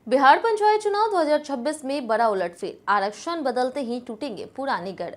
बिहार पंचायत चुनाव 2026 में बड़ा उलटफेर, आरक्षण बदलते ही टूटेंगे पुराने गढ़।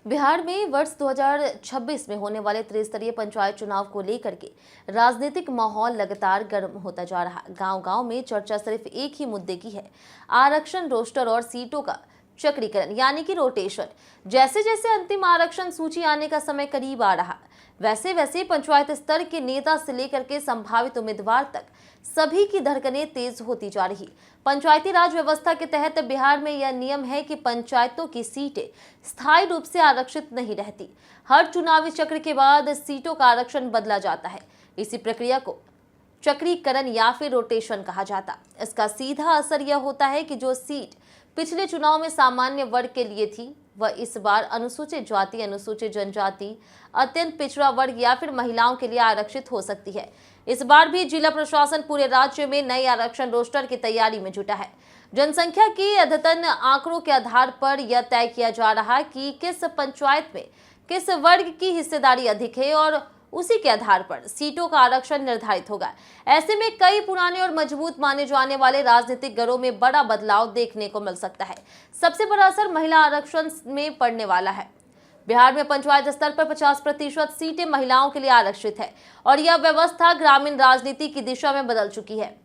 बिहार में वर्ष 2026 में होने वाले त्रिस्तरीय पंचायत चुनाव को लेकर के राजनीतिक माहौल लगातार गर्म होता जा रहा। गांव-गांव में चर्चा सिर्फ एक ही मुद्दे की है, आरक्षण रोस्टर और सीटों का चक्रीकरण यानी कि रोटेशन। जैसे जैसे अंतिम आरक्षण सूची आने का समय करीब आ रहा, वैसे वैसे पंचायत स्तर के नेता से लेकर के संभावित उम्मीदवार तक सभी की धड़कनें तेज होती जा रही। पंचायती राज व्यवस्था के तहत बिहार में यह नियम है कि पंचायतों की सीटें स्थायी रूप से आरक्षित नहीं रहती। हर चुनावी चक्र के बाद सीटों का आरक्षण बदला जाता है। इसी प्रक्रिया को चक्रीकरण या फिर रोटेशन कहा जाता। इसका सीधा असर यह होता है कि जो सीट पिछले चुनाव में सामान्य वर्ग के लिए थी, वह इस बार अनुसूचित जाति, अनुसूचित जनजाति, अत्यंत पिछड़ा वर्ग या फिर महिलाओं के लिए आरक्षित हो सकती है। इस बार भी जिला प्रशासन पूरे राज्य में नए आरक्षण रोस्टर की तैयारी में जुटा है। जनसंख्या की अद्यतन आंकड़ों के आधार पर यह तय किया जा रहा है कि किस पंचायत में किस वर्ग की हिस्सेदारी अधिक है और उसी के आधार पर सीटों का आरक्षण निर्धारित होगा। ऐसे में कई पुराने और मजबूत माने जाने वाले राजनीतिक गढ़ों में बड़ा बदलाव देखने को मिल सकता है। सबसे बड़ा असर महिला आरक्षण में पड़ने वाला है। बिहार में पंचायत स्तर पर 50% सीटें महिलाओं के लिए आरक्षित है और यह व्यवस्था ग्रामीण राजनीति की दिशा में बदल चुकी है।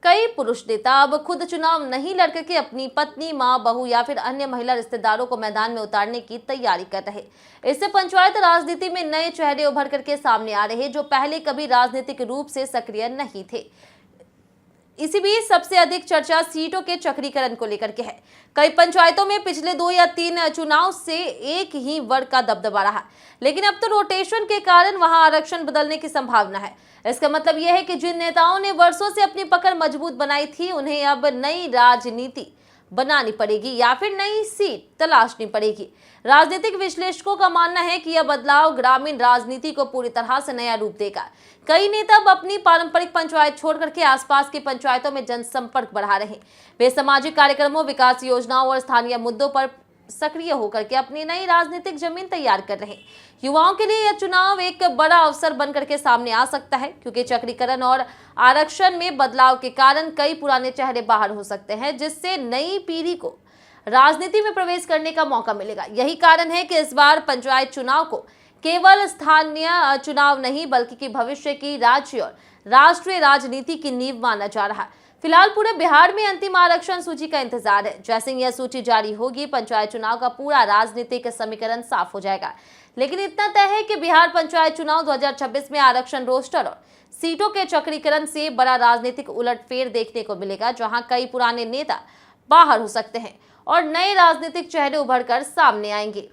कई पुरुष नेता अब खुद चुनाव नहीं लड़ करके अपनी पत्नी, मां, बहू या फिर अन्य महिला रिश्तेदारों को मैदान में उतारने की तैयारी कर रहे। इससे पंचायत राजनीति में नए चेहरे उभर करके सामने आ रहे जो पहले कभी राजनीतिक रूप से सक्रिय नहीं थे। इसी बीच सबसे अधिक चर्चा सीटों के चक्रीकरण को लेकर के है। कई पंचायतों में पिछले 2 या 3 चुनाव से एक ही वर्ग का दबदबा रहा, लेकिन अब तो रोटेशन के कारण वहां आरक्षण बदलने की संभावना है। इसका मतलब यह है कि जिन नेताओं ने वर्षों से अपनी पकड़ मजबूत बनाई थी, उन्हें अब नई राजनीति बनानी पड़ेगी या फिर नई सीट तलाशनी पड़ेगी। राजनीतिक विश्लेषकों का मानना है कि यह बदलाव ग्रामीण राजनीति को पूरी तरह से नया रूप देगा। कई नेता अब अपनी पारंपरिक पंचायत छोड़ करके आसपास की पंचायतों में जनसंपर्क बढ़ा रहे हैं। वे सामाजिक कार्यक्रमों, विकास योजनाओं और स्थानीय मुद्दों पर सक्रिय होकर के अपनी नई राजनीतिक जमीन तैयार कर रहे हैं। युवाओं के लिए यह चुनाव एक बड़ा अवसर बनकर के सामने आ सकता है, क्योंकि चक्रीकरण और आरक्षण में बदलाव के कारण कई पुराने चेहरे बाहर हो सकते हैं, जिससे नई पीढ़ी को राजनीति में प्रवेश करने का मौका मिलेगा। यही कारण है कि इस बार पंचायत चुनाव को केवल स्थानीय चुनाव नहीं बल्कि भविष्य की राज्य और राष्ट्रीय राजनीति की नींव माना जा रहा है। फिलहाल पूरे बिहार में अंतिम आरक्षण सूची का इंतजार है। जैसे ही यह सूची जारी होगी, पंचायत चुनाव का पूरा राजनीतिक समीकरण साफ हो जाएगा। लेकिन इतना तय है कि बिहार पंचायत चुनाव 2026 में आरक्षण रोस्टर और सीटों के चक्रीकरण से बड़ा राजनीतिक उलटफेर देखने को मिलेगा, जहां कई पुराने नेता बाहर हो सकते हैं और नए राजनीतिक चेहरे उभर कर सामने आएंगे।